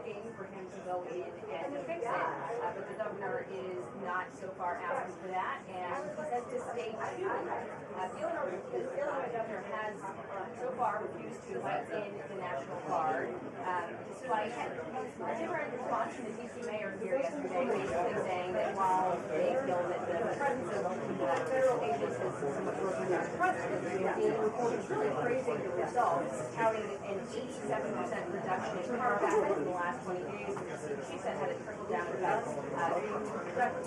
looking for him to go in and fix it, but the governor is not so far asking for that, and he says to stay tuned. The Illinois governor has so far refused to write in the National Guard, despite a different response from the D.C. mayor here yesterday, basically saying that while they feel that the presence of federal agents is somewhat working down trust, the report is really praising the results, touting an 87% reduction in car traffic in the last 20 days. She said had it trickled down to about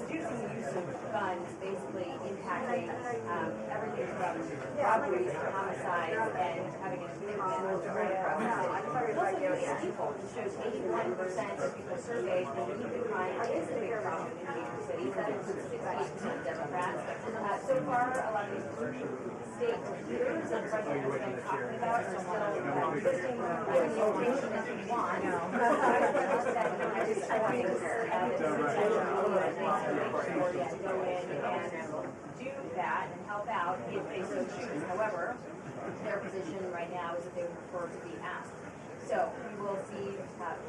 reducing the use of guns, basically impacting everything from robberies to homicides and having a significant spread across the city. Also, people shows 81% of people surveyed believe that crime is a big problem in major cities. That includes 68% Democrats. So far, a lot of these state leaders that the president has been talking about are still listing giving the information that we want. I just think that go in and do that and help out if they so choose. However, their position right now is that they would prefer to be asked. So we will see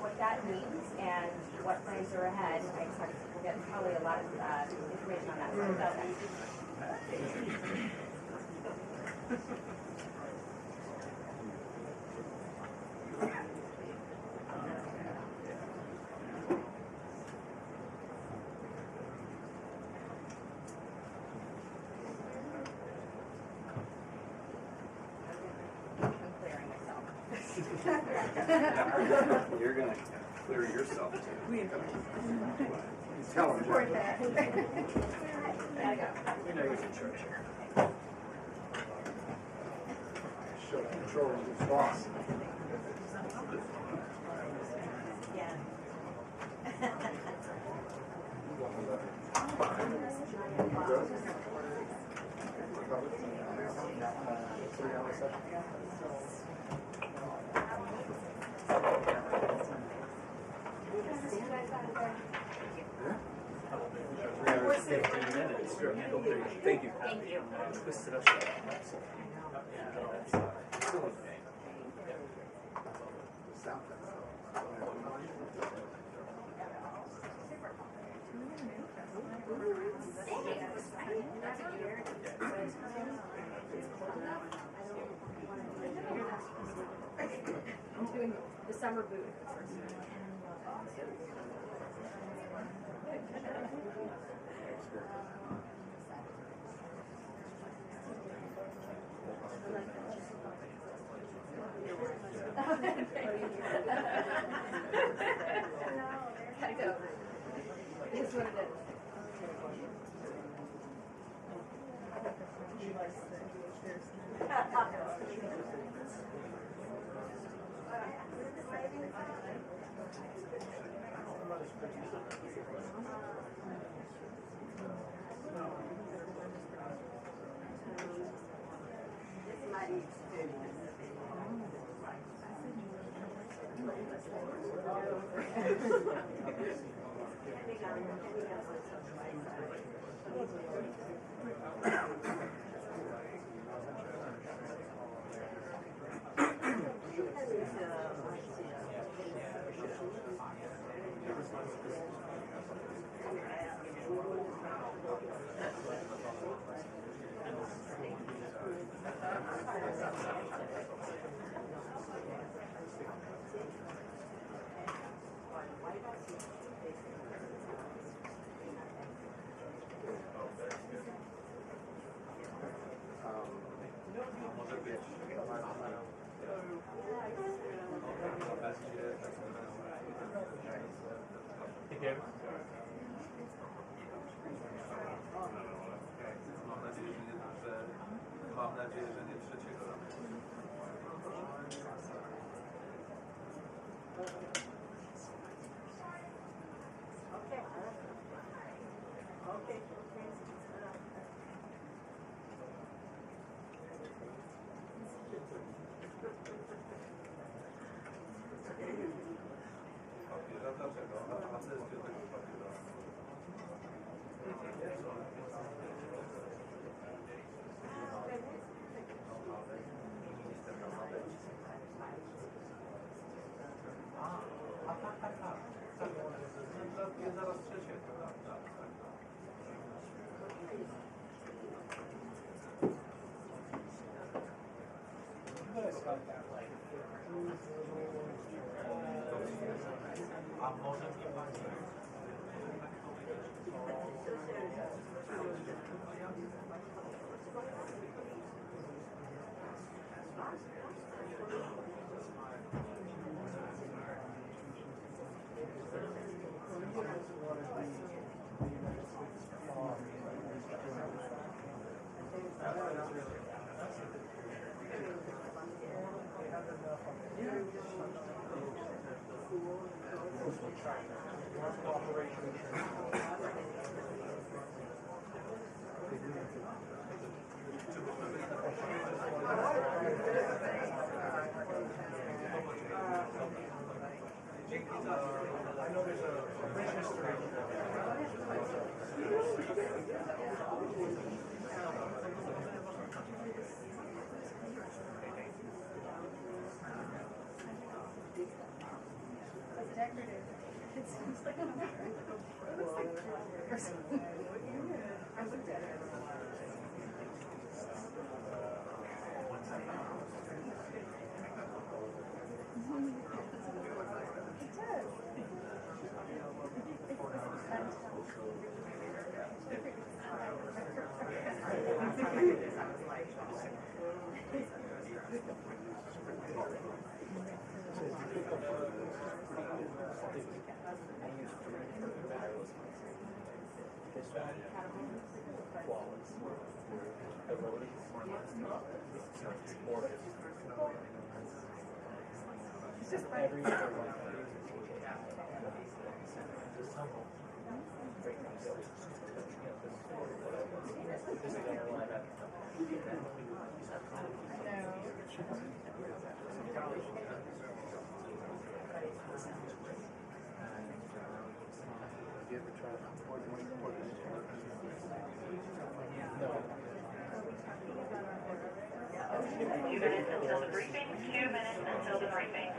what that means and what plans are ahead. I expect we'll get probably a lot of information on that. So about that. You're going to clear yourself too. Tell him. Support that. Gotta go. We know you're in church here. Show control of his boss. Yeah. We're 15 minutes. Thank you. Thank you. Twisted us up. Still okay. I'm doing the summer boot. Gotta go. It is what it is. Mam nadzieję, że nie trzeciego roku. Papieża dlaczego? A co jest do tego papieża? je zaraz przecieka, tak. A może nie pani? I know there's a rich history. It seems like it looks like or something. I looked at it. Until the briefing, 2 minutes until the briefing.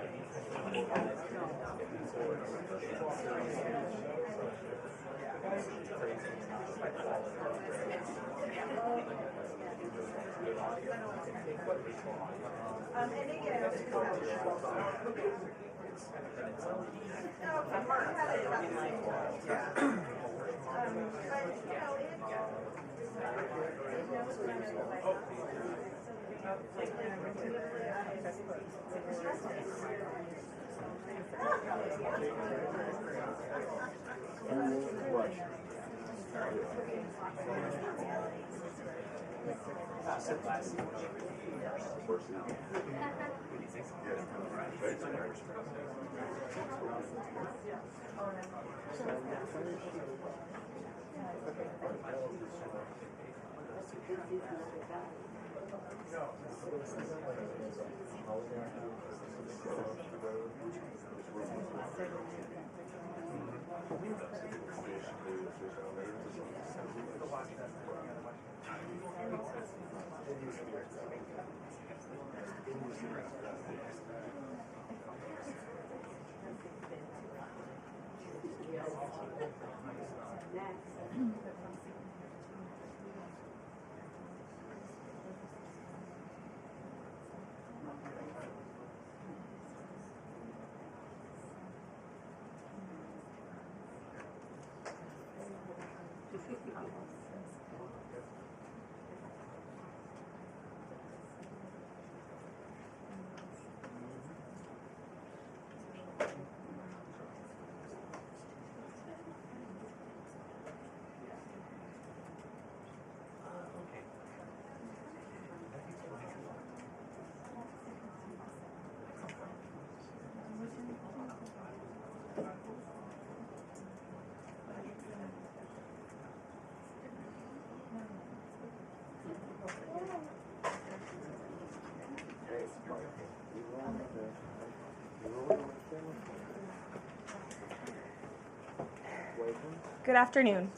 Good afternoon.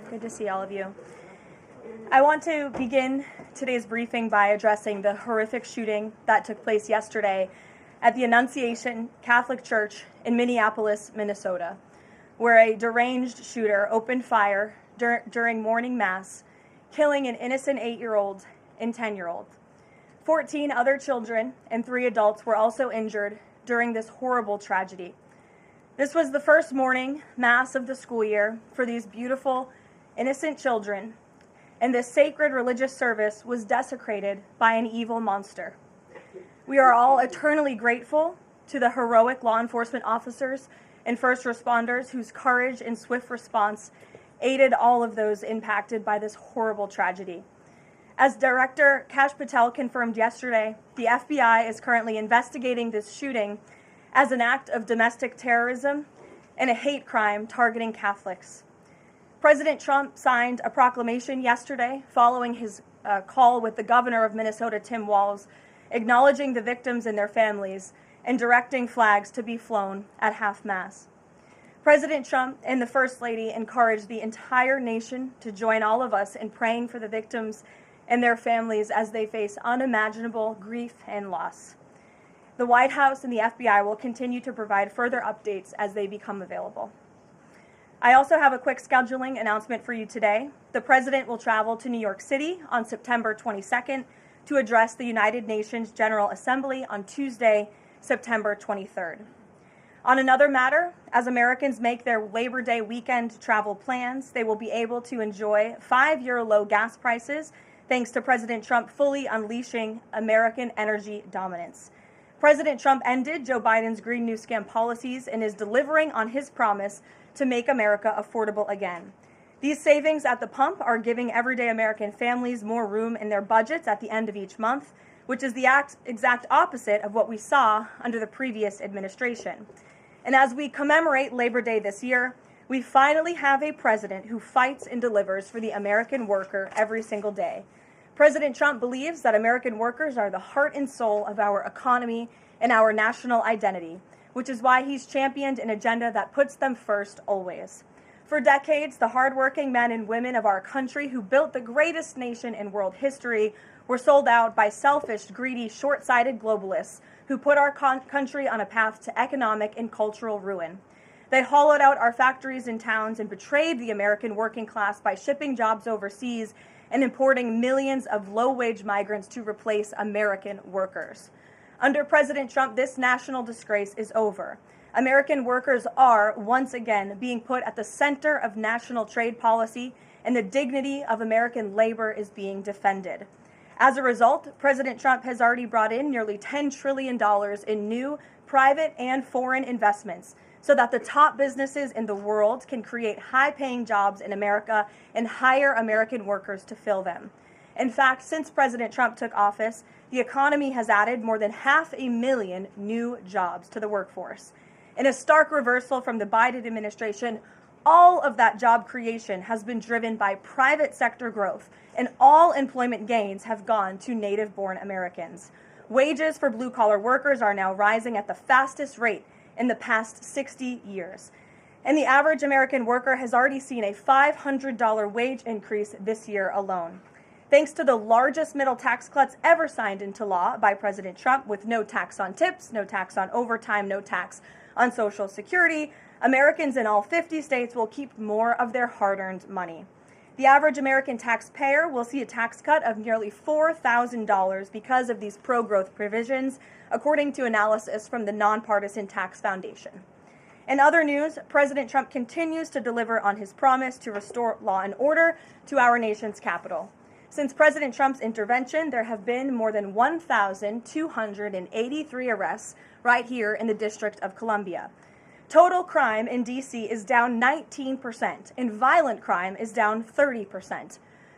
Good to see all of you. I want to begin today's briefing by addressing the horrific shooting that took place yesterday at the Annunciation Catholic Church in Minneapolis, Minnesota. where a deranged shooter opened fire during morning mass, killing an innocent 8-year-old and 10-year-old. 14 other children and 3 adults were also injured during this horrible tragedy. This was the first morning mass of the school year for these beautiful, innocent children, and this sacred religious service was desecrated by an evil monster. We are all eternally grateful to the heroic law enforcement officers and first responders whose courage and swift response aided all of those impacted by this horrible tragedy. As Director Kash Patel confirmed yesterday, the FBI is currently investigating this shooting as an act of domestic terrorism and a hate crime targeting Catholics. President Trump signed a proclamation yesterday following his call with the governor of Minnesota, Tim Walz, acknowledging the victims and their families and directing flags to be flown at half-mast. President Trump and the First Lady encouraged the entire nation to join all of us in praying for the victims and their families as they face unimaginable grief and loss. The White House and the FBI will continue to provide further updates as they become available. I also have a quick scheduling announcement for you today. The President will travel to New York City on September 22nd to address the United Nations General Assembly on Tuesday, September 23rd. On another matter, as Americans make their Labor Day weekend travel plans, they will be able to enjoy 5-year low gas prices thanks to President Trump fully unleashing American energy dominance. President Trump ended Joe Biden's Green New Scam policies and is delivering on his promise to make America affordable again. These savings at the pump are giving everyday American families more room in their budgets at the end of each month, which is the exact opposite of what we saw under the previous administration. And as we commemorate Labor Day this year, we finally have a president who fights and delivers for the American worker every single day. President Trump believes that American workers are the heart and soul of our economy and our national identity, which is why he's championed an agenda that puts them first always. For decades, the hardworking men and women of our country who built the greatest nation in world history were sold out by selfish, greedy, short-sighted globalists who put our country on a path to economic and cultural ruin. They hollowed out our factories and towns and betrayed the American working class by shipping jobs overseas and importing millions of low-wage migrants to replace American workers. Under President Trump, this national disgrace is over. American workers are, once again, being put at the center of national trade policy, and the dignity of American labor is being defended. As a result, President Trump has already brought in nearly $10 trillion in new private and foreign investments so that the top businesses in the world can create high-paying jobs in America and hire American workers to fill them. In fact, since President Trump took office, the economy has added more than 500,000 new jobs to the workforce. In a stark reversal from the Biden administration, all of that job creation has been driven by private sector growth, and all employment gains have gone to native-born Americans. Wages for blue-collar workers are now rising at the fastest rate in the past 60 years. And the average American worker has already seen a $500 wage increase this year alone. Thanks to the largest middle tax cuts ever signed into law by President Trump, with no tax on tips, no tax on overtime, no tax on Social Security, Americans in all 50 states will keep more of their hard-earned money. The average American taxpayer will see a tax cut of nearly $4,000 because of these pro-growth provisions, according to analysis from the Nonpartisan Tax Foundation. In other news, President Trump continues to deliver on his promise to restore law and order to our nation's capital. Since President Trump's intervention, there have been more than 1,283 arrests right here in the District of Columbia. Total crime in D.C. is down 19%, and violent crime is down 30%.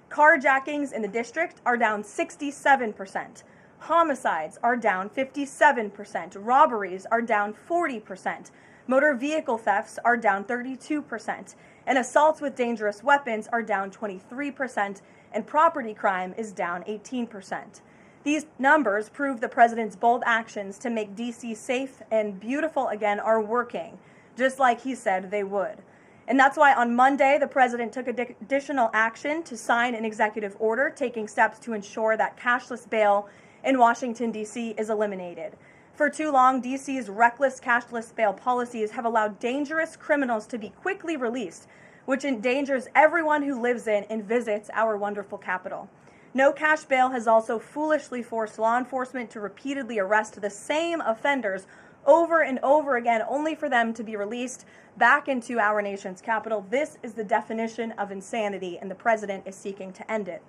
Carjackings in the district are down 67%. Homicides are down 57%. Robberies are down 40%. Motor vehicle thefts are down 32%. And assaults with dangerous weapons are down 23%. And property crime is down 18%. These numbers prove the president's bold actions to make D.C. safe and beautiful again are working, just like he said they would. And that's why on Monday, the president took additional action to sign an executive order taking steps to ensure that cashless bail in Washington, D.C. is eliminated. For too long, DC's reckless cashless bail policies have allowed dangerous criminals to be quickly released, which endangers everyone who lives in and visits our wonderful capital. No cash bail has also foolishly forced law enforcement to repeatedly arrest the same offenders over and over again, only for them to be released back into our nation's capital. This is the definition of insanity, and the president is seeking to end it.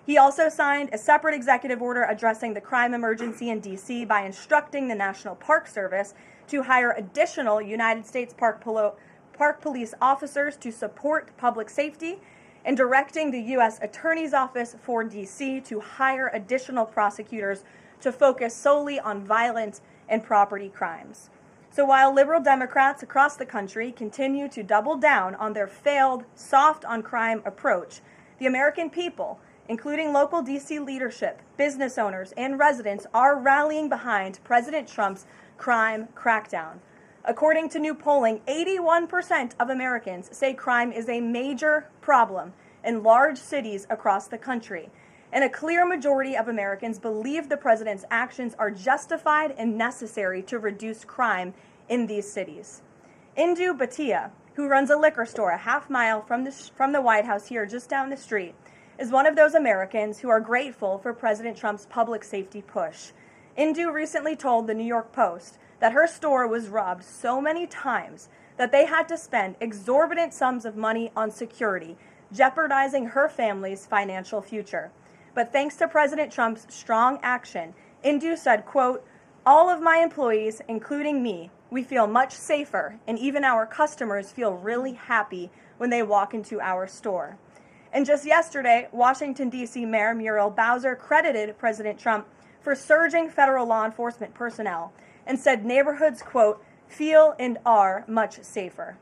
He also signed a separate executive order addressing the crime emergency in D.C. by instructing the National Park Service to hire additional United States Park Police officers to support public safety, and directing the U.S. Attorney's Office for D.C. to hire additional prosecutors to focus solely on violent and property crimes. So while liberal Democrats across the country continue to double down on their failed soft on crime approach, the American people, including local D.C. leadership, business owners, and residents, are rallying behind President Trump's crime crackdown. According to new polling, 81% of Americans say crime is a major problem in large cities across the country. And a clear majority of Americans believe the president's actions are justified and necessary to reduce crime in these cities. Indu Bhatia, who runs a liquor store a half mile from the White House here just down the street, is one of those Americans who are grateful for President Trump's public safety push. Indu recently told the New York Post that her store was robbed so many times that they had to spend exorbitant sums of money on security, jeopardizing her family's financial future. But thanks to President Trump's strong action, Indu said, quote, "All of my employees, including me, we feel much safer, and even our customers feel really happy when they walk into our store." And just yesterday, Washington, D.C. Mayor Muriel Bowser credited President Trump for surging federal law enforcement personnel and said neighborhoods, quote, "feel and are much safer."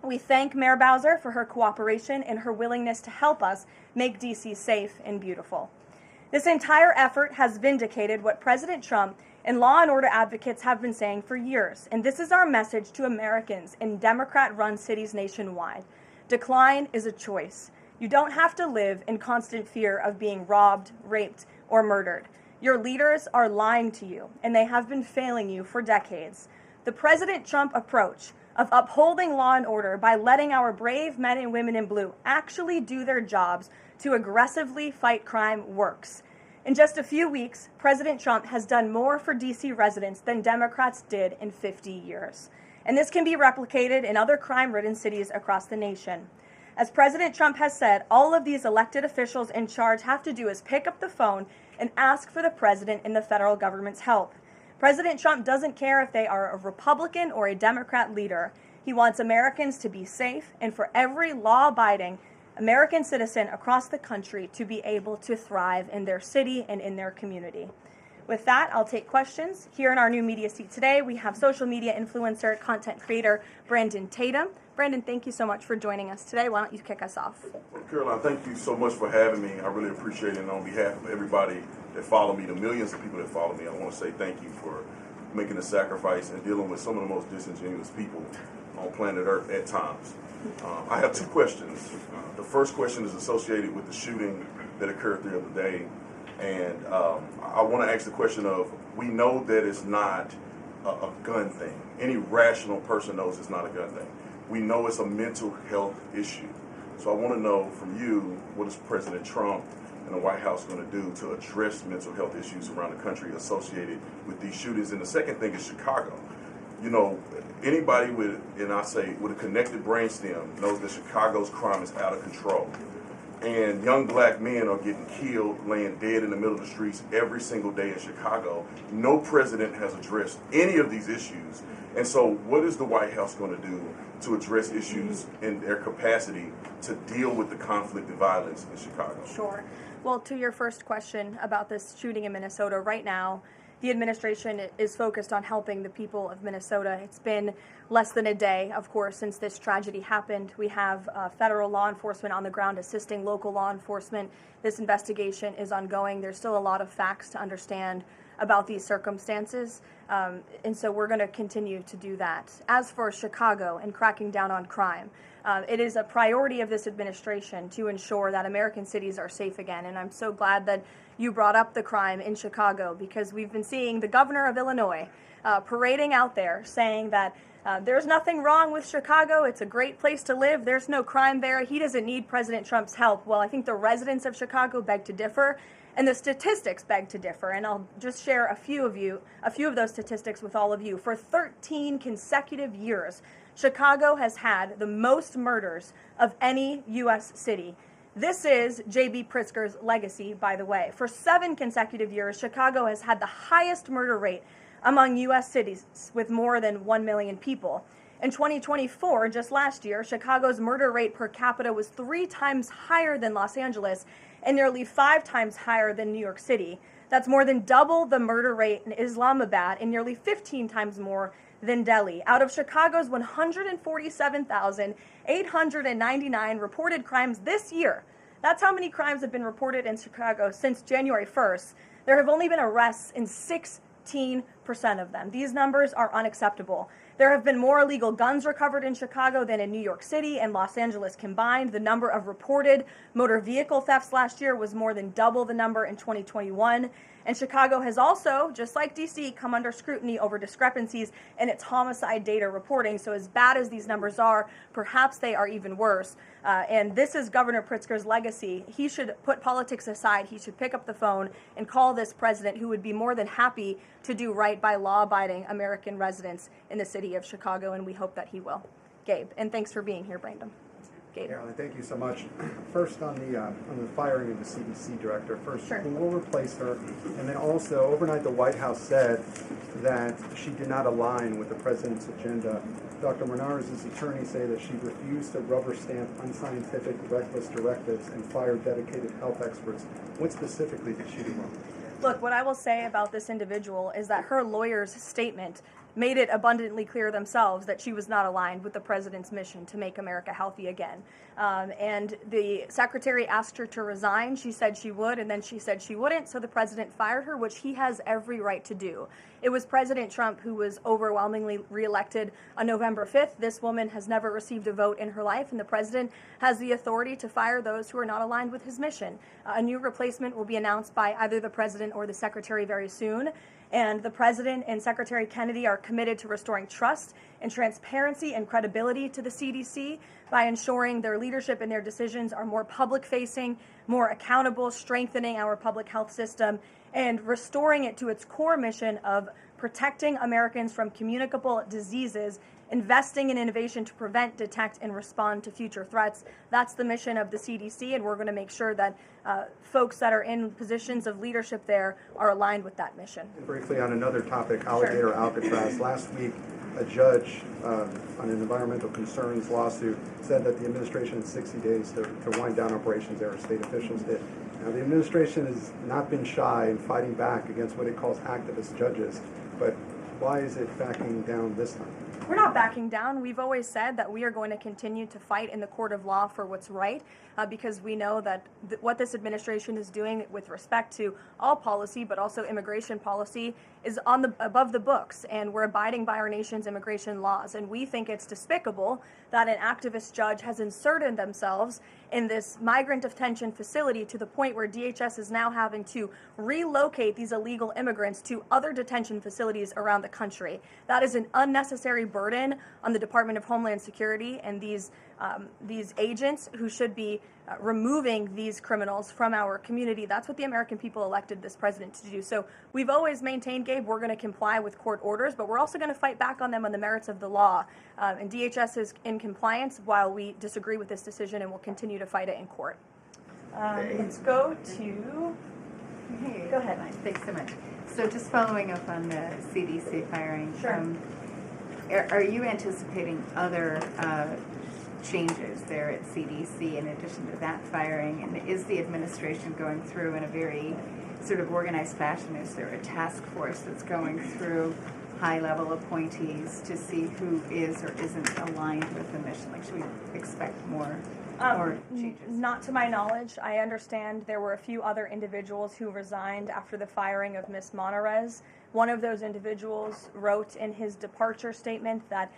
We thank Mayor Bowser for her cooperation and her willingness to help us make D.C. safe and beautiful. This entire effort has vindicated what President Trump and law and order advocates have been saying for years, and this is our message to Americans in Democrat-run cities nationwide. Decline is a choice. You don't have to live in constant fear of being robbed, raped, or murdered. Your leaders are lying to you, and they have been failing you for decades. The President Trump approach of upholding law and order by letting our brave men and women in blue actually do their jobs to aggressively fight crime works. In just a few weeks, President Trump has done more for D.C. residents than Democrats did in 50 years. And this can be replicated in other crime-ridden cities across the nation. As President Trump has said, all of these elected officials in charge have to do is pick up the phone and ask for the president and the federal government's help. President Trump doesn't care if they are a Republican or a Democrat leader. He wants Americans to be safe and for every law-abiding American citizen across the country to be able to thrive in their city and in their community. With that, I'll take questions. Here in our new media seat today, we have social media influencer, content creator, Brandon Tatum. Brandon, thank you so much for joining us today. Why don't you kick us off? Well, Caroline, thank you so much for having me. I really appreciate it. And on behalf of everybody that follow me, the millions of people that follow me, I want to say thank you for making the sacrifice and dealing with some of the most disingenuous people on planet Earth at times. I have two questions. The first question is associated with the shooting that occurred the other day. And I want to ask the question of, we know that it's not a gun thing. Any rational person knows it's not a gun thing. We know it's a mental health issue. So I want to know from you, what is President Trump and the White House going to do to address mental health issues around the country associated with these shootings? And the second thing is Chicago. You know, anybody with a connected brainstem knows that Chicago's crime is out of control. And young black men are getting killed, laying dead in the middle of the streets every single day in Chicago. No president has addressed any of these issues. And so what is the White House going to do to address issues in their capacity to deal with the conflict and violence in Chicago? Sure. Well, to your first question about this shooting in Minnesota, right now, the administration is focused on helping the people of Minnesota. It's been less than a day, of course, since this tragedy happened. We have federal law enforcement on the ground assisting local law enforcement. This investigation is ongoing. There's still a lot of facts to understand about these circumstances. And so we're going to continue to do that. As for Chicago and cracking down on crime, it is a priority of this administration to ensure that American cities are safe again. And I'm so glad that you brought up the crime in Chicago, because we've been seeing the governor of Illinois parading out there saying that there's nothing wrong with Chicago. It's a great place to live. There's no crime there. He doesn't need President Trump's help. Well, I think the residents of Chicago beg to differ, and the statistics beg to differ. And I'll just share a few of those statistics with all of you. For 13 consecutive years, Chicago has had the most murders of any U.S. city. This is J.B. Pritzker's legacy, by the way. For 7 consecutive years, Chicago has had the highest murder rate among U.S. cities with more than 1 million people. In 2024, just last year, Chicago's murder rate per capita was 3 times higher than Los Angeles and nearly 5 times higher than New York City. That's more than double the murder rate in Islamabad and nearly 15 times more than Delhi. Out of Chicago's 147,899 reported crimes this year, that's how many crimes have been reported in Chicago since January 1st. There have only been arrests in 16% of them. These numbers are unacceptable. There have been more illegal guns recovered in Chicago than in New York City and Los Angeles combined. The number of reported motor vehicle thefts last year was more than double the number in 2021. And Chicago has also, just like D.C., come under scrutiny over discrepancies in its homicide data reporting. So as bad as these numbers are, perhaps they are even worse. And this is Governor Pritzker's legacy. He should put politics aside. He should pick up the phone and call this president, who would be more than happy to do right by law-abiding American residents in the city of Chicago, and we hope that he will. Gabe, and thanks for being here, Brandon. Gabe. Karoline, thank you so much. First on the firing of the CDC director. First, Sure. Who will replace her? And then also, overnight, the White House said that she did not align with the president's agenda. Dr. Menard's attorneys say that she refused to rubber stamp unscientific, reckless directives and fire dedicated health experts. What specifically did she do wrong? Look, what I will say about this individual is that her lawyer's statement made it abundantly clear themselves that she was not aligned with the president's mission to make America healthy again. And the secretary asked her to resign. She said she would, and then she said she wouldn't, so the president fired her, which he has every right to do. It was President Trump who was overwhelmingly reelected on November 5th. This woman has never received a vote in her life, and the president has the authority to fire those who are not aligned with his mission. A new replacement will be announced by either the president or the secretary very soon. And the president and Secretary Kennedy are committed to restoring trust and transparency and credibility to the CDC by ensuring their leadership and their decisions are more public-facing, more accountable, strengthening our public health system, and restoring it to its core mission of protecting Americans from communicable diseases, investing in innovation to prevent, detect, and respond to future threats. That's the mission of the CDC, and we're going to make sure that folks that are in positions of leadership there are aligned with that mission. And briefly on another topic, alligator Alcatraz. Last week, a judge on an environmental concerns lawsuit said that the administration had 60 days to wind down operations there, state officials did. Now, the administration has not been shy in fighting back against what it calls activist judges, but why is it backing down this time? We're not backing down. We've always said that we are going to continue to fight in the court of law for what's right, because we know that what this administration is doing with respect to all policy, but also immigration policy, is above the books, and we're abiding by our nation's immigration laws. And we think it's despicable that an activist judge has inserted themselves in this migrant detention facility to the point where DHS is now having to relocate these illegal immigrants to other detention facilities around the country. That is an unnecessary burden on the Department of Homeland Security and these agents who should be removing these criminals from our community. That's what the American people elected this president to do. So we've always maintained, Gabe, we're going to comply with court orders, but we're also going to fight back on them on the merits of the law. And DHS is in compliance while we disagree with this decision, and we'll continue to fight it in court. Let's go to... Hey, Go ahead. Thanks so much. So just following up on the CDC firing, Sure. Are you anticipating other changes there at CDC in addition to that firing? And is the administration going through in a very sort of organized fashion? Is there a task force that's going through high-level appointees to see who is or isn't aligned with the mission? Like, should we expect more changes? Not to my knowledge. I understand there were a few other individuals who resigned after the firing of Ms. Monarez. One of those individuals wrote in his departure statement that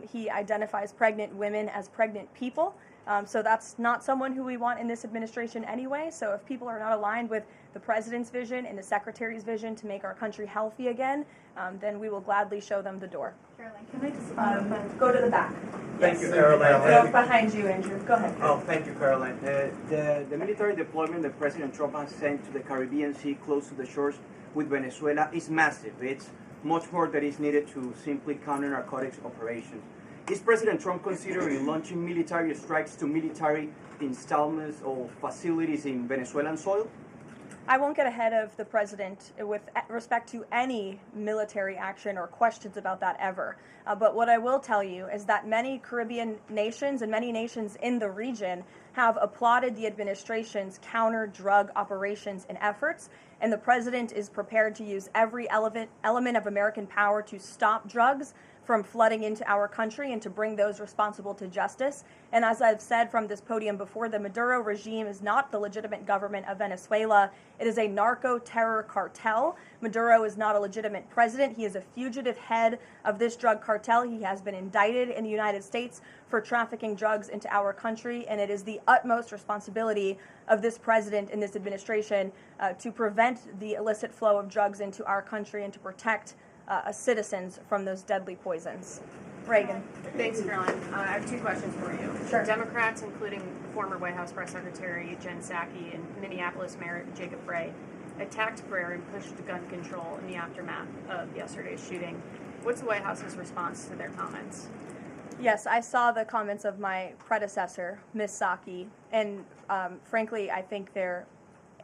he identifies pregnant women as pregnant people. So that's not someone who we want in this administration anyway. So if people are not aligned with the president's vision and the secretary's vision to make our country healthy again, then we will gladly show them the door. Caroline, can I just Go to the back. Thank you, Caroline. Go behind you, Andrew. Go ahead. Oh, thank you, Caroline. The military deployment that President Trump has sent to the Caribbean Sea close to the shores with Venezuela is massive. It's much more that is needed to simply counter narcotics operations. Is President Trump considering launching military strikes to military installments or facilities in Venezuelan soil? I won't get ahead of the president with respect to any military action or questions about that ever. But what I will tell you is that many Caribbean nations and many nations in the region have applauded the administration's counter-drug operations and efforts, and the president is prepared to use every element of American power to stop drugs from flooding into our country and to bring those responsible to justice. And as I've said from this podium before, the Maduro regime is not the legitimate government of Venezuela. It is a narco-terror cartel. Maduro is not a legitimate president. He is a fugitive head of this drug cartel. He has been indicted in the United States for trafficking drugs into our country, and it is the utmost responsibility of this president and this administration to prevent the illicit flow of drugs into our country and to protect citizens from those deadly poisons. Reagan. Thanks, Caroline. I have two questions for you. Sure. Democrats, including former White House Press Secretary Jen Psaki and Minneapolis Mayor Jacob Frey, attacked prayer and pushed gun control in the aftermath of yesterday's shooting. What's the White House's response to their comments? Yes, I saw the comments of my predecessor, Ms. Psaki, and frankly, I think they're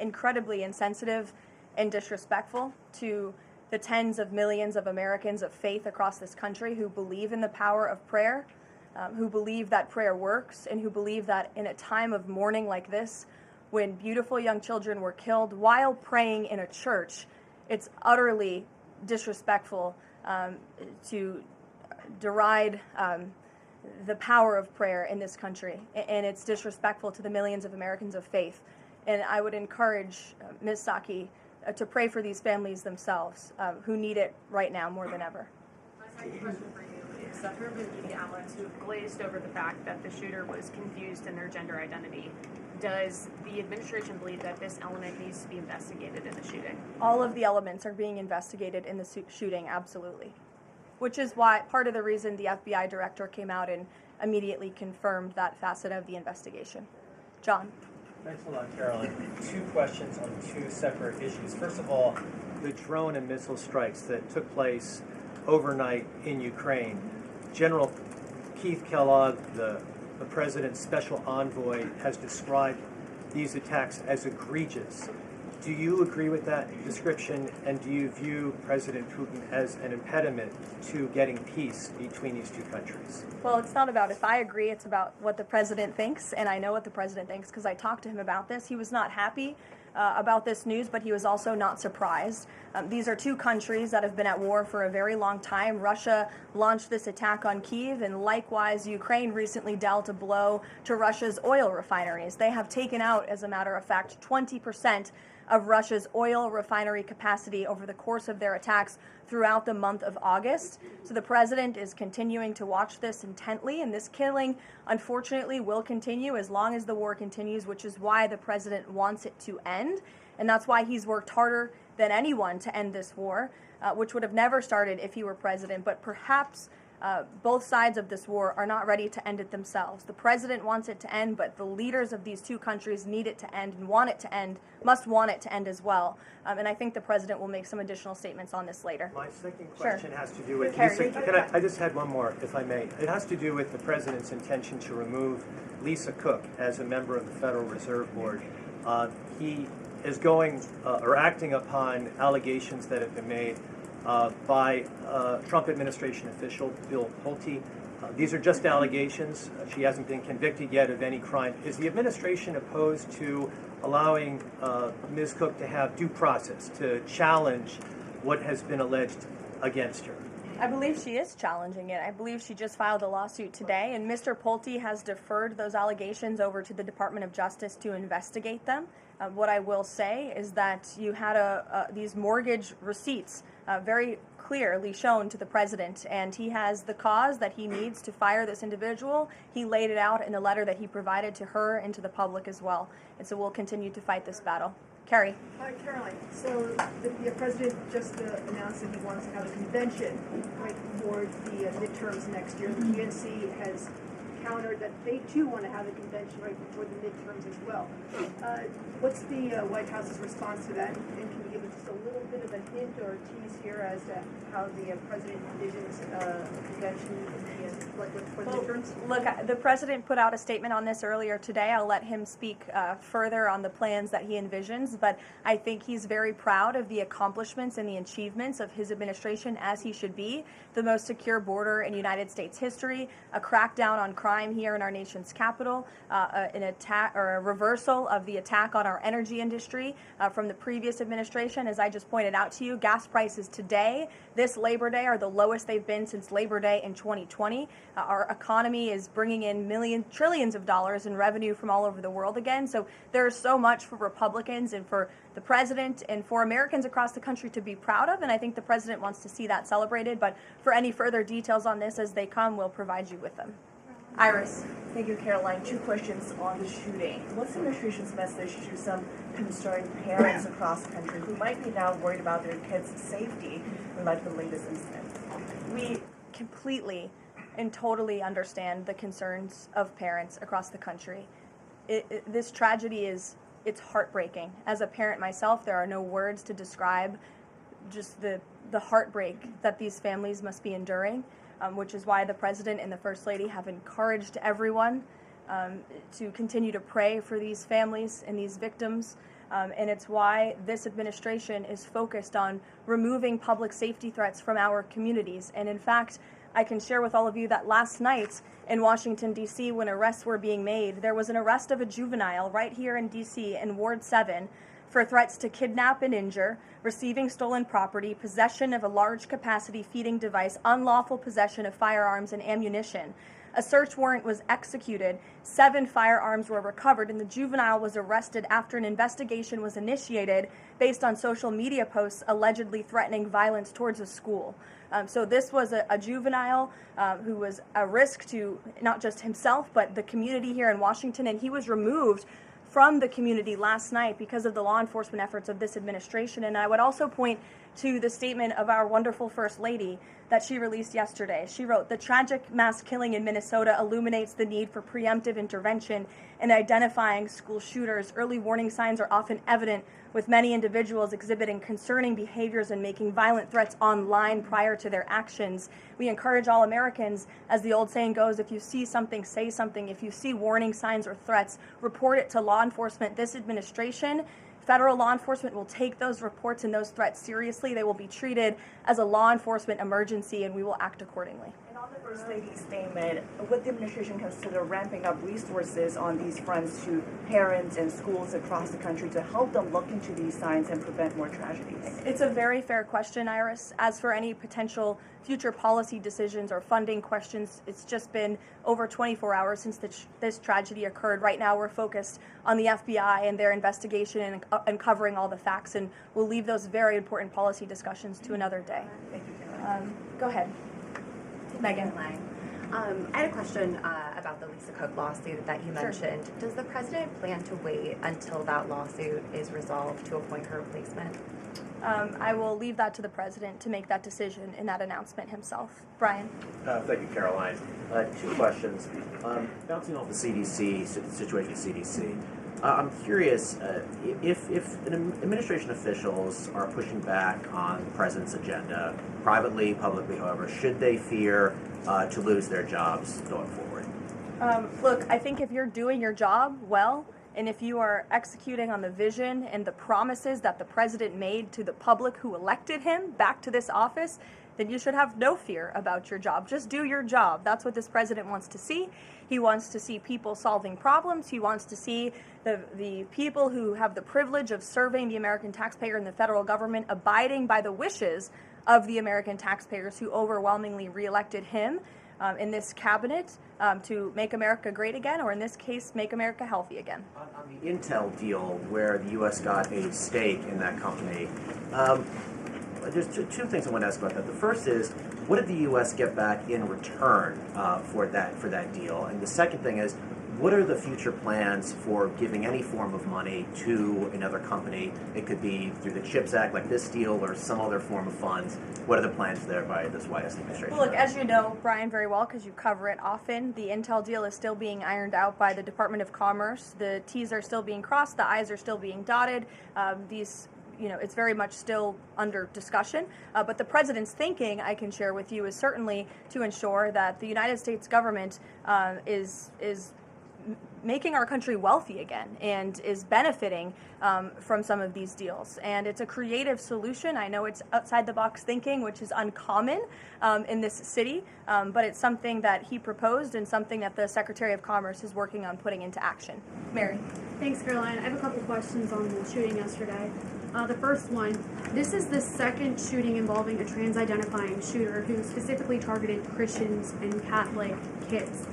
incredibly insensitive and disrespectful to the tens of millions of Americans of faith across this country who believe in the power of prayer, who believe that prayer works, and who believe that in a time of mourning like this, when beautiful young children were killed while praying in a church, it's utterly disrespectful to deride the power of prayer in this country, and it's disrespectful to the millions of Americans of faith. And I would encourage Ms. Psaki to pray for these families themselves who need it right now more than ever. My second question for you is that there have been media outlets who have glazed over the fact that the shooter was confused in their gender identity. Does the administration believe that this element needs to be investigated in the shooting? All of the elements are being investigated in the shooting, absolutely. Which is why part of the reason the FBI director came out and immediately confirmed that facet of the investigation. John. Thanks a lot, Caroline. Two questions on two separate issues. First of all, the drone and missile strikes that took place overnight in Ukraine. General Keith Kellogg, the president's special envoy, has described these attacks as egregious. Do you agree with that description, and do you view President Putin as an impediment to getting peace between these two countries? Well, it's not about if I agree, it's about what the president thinks, and I know what the president thinks because I talked to him about this. He was not happy about this news, but he was also not surprised. These are two countries that have been at war for a very long time. Russia launched this attack on Kyiv, and likewise, Ukraine recently dealt a blow to Russia's oil refineries. They have taken out, as a matter of fact, 20% of Russia's oil refinery capacity over the course of their attacks throughout the month of August. So the president is continuing to watch this intently, and this killing, unfortunately, will continue as long as the war continues, which is why the president wants it to end. And that's why he's worked harder than anyone to end this war, which would have never started if he were president. But perhaps both sides of this war are not ready to end it themselves. The president wants it to end, but the leaders of these two countries need it to end and want it to end, must want it to end as well. And I think the president will make some additional statements on this later. My second question has to do with, Carrie. I just had one more, if I may. It has to do with the president's intention to remove Lisa Cook as a member of the Federal Reserve Board. He is going or acting upon allegations that have been made by Trump administration official Bill Pulte. These are just allegations. She hasn't been convicted yet of any crime. Is the administration opposed to allowing Ms. Cook to have due process, to challenge what has been alleged against her? I believe she is challenging it. I believe she just filed a lawsuit today, and Mr. Pulte has deferred those allegations over to the Department of Justice to investigate them. What I will say is that you had these mortgage receipts very clearly shown to the president, and he has the cause that he needs to fire this individual. He laid it out in the letter that he provided to her and to the public as well. And so we'll continue to fight this battle. Carrie. Hi, Caroline. So the president just announced that he wants to have a convention right before the midterms next year. The GNC has countered that they too want to have a convention right before the midterms as well. What's the White House's response to that? And can you give us just a little bit of a hint or a tease here as to how the president envisions a convention for the midterms? Look, the president put out a statement on this earlier today. I'll let him speak further on the plans that he envisions, but I think he's very proud of the accomplishments and the achievements of his administration, as he should be. The most secure border in United States history, a crackdown on crime here in our nation's capital, an attack or a reversal of the attack on our energy industry from the previous administration. As I just pointed out to you, gas prices today, this Labor Day, are the lowest they've been since Labor Day in 2020. Our economy is bringing in trillions of dollars in revenue from all over the world again. So there's so much for Republicans and for the president and for Americans across the country to be proud of, and I think the president wants to see that celebrated. But for any further details on this as they come, we'll provide you with them. Iris. Thank you, Caroline. 2 questions on the shooting. What's the administration's message to some concerned parents across the country who might be now worried about their kids' safety in light of the latest incident? We completely and totally understand the concerns of parents across the country. This tragedy it's heartbreaking. As a parent myself, there are no words to describe just the heartbreak that these families must be enduring. Which is why the President and the First Lady have encouraged everyone to continue to pray for these families and these victims. And it's why this administration is focused on removing public safety threats from our communities. And in fact, I can share with all of you that last night in Washington, D.C., when arrests were being made, there was an arrest of a juvenile right here in D.C. in Ward 7 for threats to kidnap and injure, receiving stolen property, possession of a large capacity feeding device, unlawful possession of firearms and ammunition. A search warrant was executed, 7 firearms were recovered, and the juvenile was arrested after an investigation was initiated based on social media posts allegedly threatening violence towards a school. So this was a juvenile who was a risk to not just himself, but the community here in Washington, and he was removed from the community last night because of the law enforcement efforts of this administration. And I would also point to the statement of our wonderful First Lady that she released yesterday. She wrote, "The tragic mass killing in Minnesota illuminates the need for preemptive intervention in identifying school shooters. Early warning signs are often evident, with many individuals exhibiting concerning behaviors and making violent threats online prior to their actions. We encourage all Americans, as the old saying goes, if you see something, say something. If you see warning signs or threats, report it to law enforcement." This administration, federal law enforcement, will take those reports and those threats seriously. They will be treated as a law enforcement emergency, and we will act accordingly. And on the First Lady's statement, would the administration consider ramping up resources on these fronts to parents and schools across the country to help them look into these signs and prevent more tragedies? It's a very fair question, Iris. As for any potential future policy decisions or funding questions, it's just been over 24 hours since this tragedy occurred. Right now we're focused on the FBI and their investigation and uncovering all the facts, and we'll leave those very important policy discussions to another day. Thank you. Go ahead. Megan. I had a question about the Lisa Cook lawsuit that you mentioned. Sure. Does the president plan to wait until that lawsuit is resolved to appoint her replacement? I will leave that to the president to make that decision in that announcement himself. Brian. Thank you, Caroline. 2 questions. Bouncing off the CDC situation, CDC. I'm curious if administration officials are pushing back on the president's agenda, privately, publicly, however, should they fear to lose their jobs going forward? Look, I think if you're doing your job well, and if you are executing on the vision and the promises that the president made to the public who elected him back to this office, then you should have no fear about your job. Just do your job. That's what this president wants to see. He wants to see people solving problems. He wants to see the people who have the privilege of serving the American taxpayer and the federal government abiding by the wishes of the American taxpayers who overwhelmingly reelected him in this cabinet to make America great again, or in this case, make America healthy again. On the Intel deal, where the U.S. got a stake in that company, there's two things I want to ask about that. The first is, what did the U.S. get back in return for that deal? And the second thing is, what are the future plans for giving any form of money to another company? It could be through the CHIPS Act, like this deal, or some other form of funds. What are the plans there by this White House administration? Well, look, as you know, Brian, very well, because you cover it often, the Intel deal is still being ironed out by the Department of Commerce. The T's are still being crossed, the I's are still being dotted. It's very much still under discussion. But the president's thinking, I can share with you, is certainly to ensure that the United States government is making our country wealthy again and is benefiting from some of these deals. And it's a creative solution. I know it's outside the box thinking, which is uncommon in this city, but it's something that he proposed and something that the Secretary of Commerce is working on putting into action. Mary. Thanks, Caroline. I have a couple questions on the shooting yesterday. The first one, this is the second shooting involving a trans-identifying shooter who specifically targeted Christians and Catholic kids.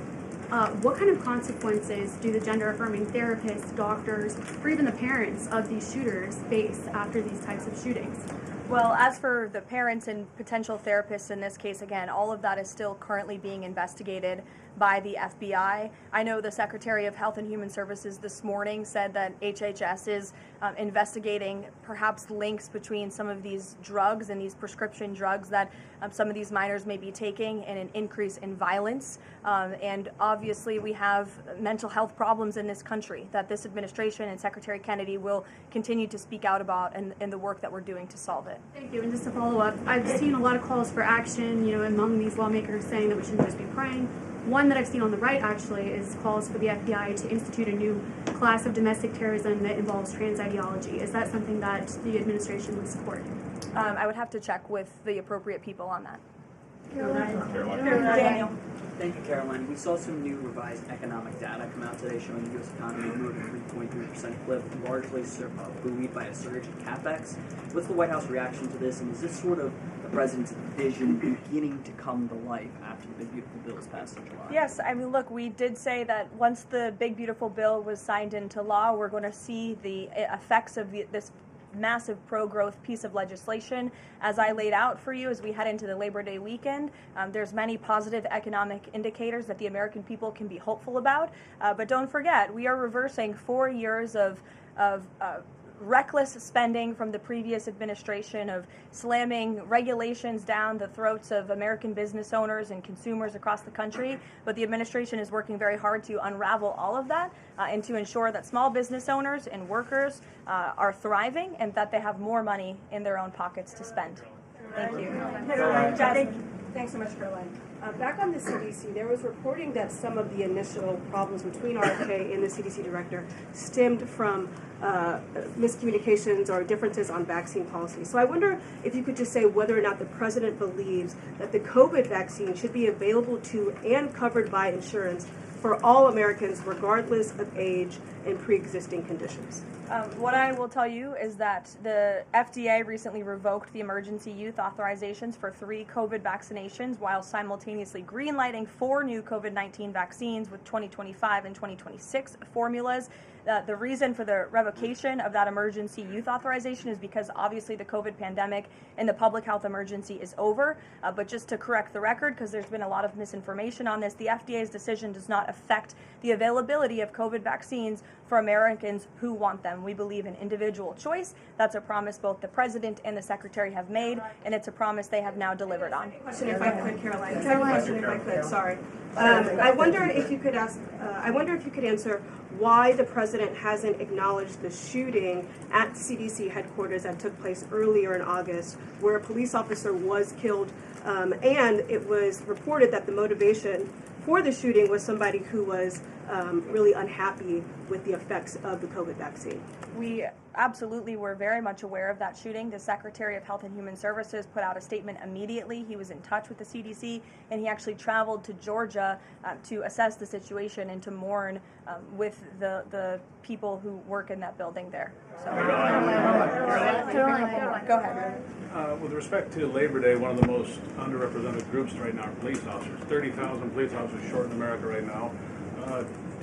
What kind of consequences do the gender-affirming therapists, doctors, or even the parents of these shooters face after these types of shootings? Well, as for the parents and potential therapists in this case, again, all of that is still currently being investigated by the FBI. I know the Secretary of Health and Human Services this morning said that HHS is investigating perhaps links between some of these drugs and these prescription drugs that some of these minors may be taking and an increase in violence. And obviously we have mental health problems in this country that this administration and Secretary Kennedy will continue to speak out about and the work that we're doing to solve it. Thank you. And just to follow up, I've seen a lot of calls for action, among these lawmakers saying that we shouldn't just be praying. One that I've seen on the right, actually, is calls for the FBI to institute a new class of domestic terrorism that involves trans ideology. Is that something that the administration would support? I would have to check with the appropriate people on that. Daniel. Thank you, Caroline. We saw some new revised economic data come out today showing the U.S. economy moved at a 3.3% clip, largely buoyed by a surge in capex. What's the White House reaction to this, and is this sort of the president's vision beginning to come to life after the Big Beautiful Bill was passed in July? Yes, I mean, look, we did say that once the Big Beautiful Bill was signed into law, we're going to see the effects of this massive pro-growth piece of legislation. As I laid out for you as we head into the Labor Day weekend, there's many positive economic indicators that the American people can be hopeful about. But don't forget, we are reversing 4 years of reckless spending from the previous administration, of slamming regulations down the throats of American business owners and consumers across the country. But the administration is working very hard to unravel all of that and to ensure that small business owners and workers are thriving and that they have more money in their own pockets to spend. Thank you. Thanks so much, Caroline. Back on the CDC, there was reporting that some of the initial problems between RFK and the CDC director stemmed from miscommunications or differences on vaccine policy. So I wonder if you could just say whether or not the president believes that the COVID vaccine should be available to and covered by insurance for all Americans, regardless of age and pre-existing conditions. What I will tell you is that the FDA recently revoked the emergency use authorizations for 3 COVID vaccinations while simultaneously greenlighting 4 new COVID-19 vaccines with 2025 and 2026 formulas. The reason for the revocation of that emergency use authorization is because obviously the COVID pandemic and the public health emergency is over. But just to correct the record, because there's been a lot of misinformation on this, the FDA's decision does not affect the availability of COVID vaccines for Americans who want them. We believe in individual choice. That's a promise both the president and the secretary have made, and it's a promise they have now delivered on. Question, if I could, Caroline. Question, if I could. Sorry. I wondered if you could answer why the president hasn't acknowledged the shooting at CDC headquarters that took place earlier in August, where a police officer was killed, and it was reported that the motivation for the shooting was somebody who was really unhappy with the effects of the COVID vaccine. We absolutely were very much aware of that shooting. The Secretary of Health and Human Services put out a statement immediately. He was in touch with the CDC, and he actually traveled to Georgia to assess the situation and to mourn with the people who work in that building there. So, go ahead. With respect to Labor Day, one of the most underrepresented groups right now are police officers. 30,000 police officers short in America right now.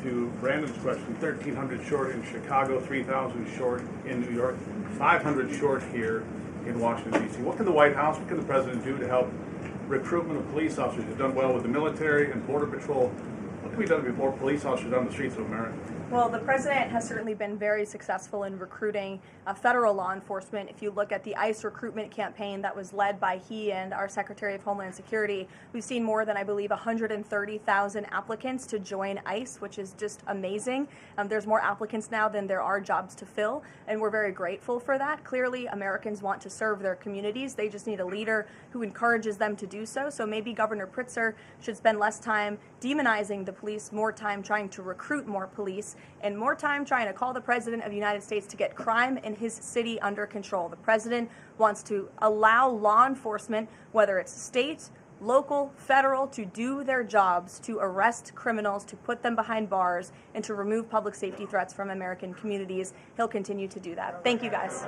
To Brandon's question, 1,300 short in Chicago, 3,000 short in New York, 500 short here in Washington, D.C. What can the White House, what can the President do to help recruitment of police officers? You've done well with the military and Border Patrol. What can be done to get more police officers on the streets of America? Well, the president has certainly been very successful in recruiting federal law enforcement. If you look at the ICE recruitment campaign that was led by he and our Secretary of Homeland Security, we've seen more than, I believe, 130,000 applicants to join ICE, which is just amazing. There's more applicants now than there are jobs to fill, and we're very grateful for that. Clearly, Americans want to serve their communities. They just need a leader who encourages them to do so. So maybe Governor Pritzker should spend less time demonizing the police, more time trying to recruit more police, and more time trying to call the President of the United States to get crime in his city under control. The President wants to allow law enforcement, whether it's state, local, federal, to do their jobs, to arrest criminals, to put them behind bars, and to remove public safety threats from American communities. He'll continue to do that. Thank you, guys.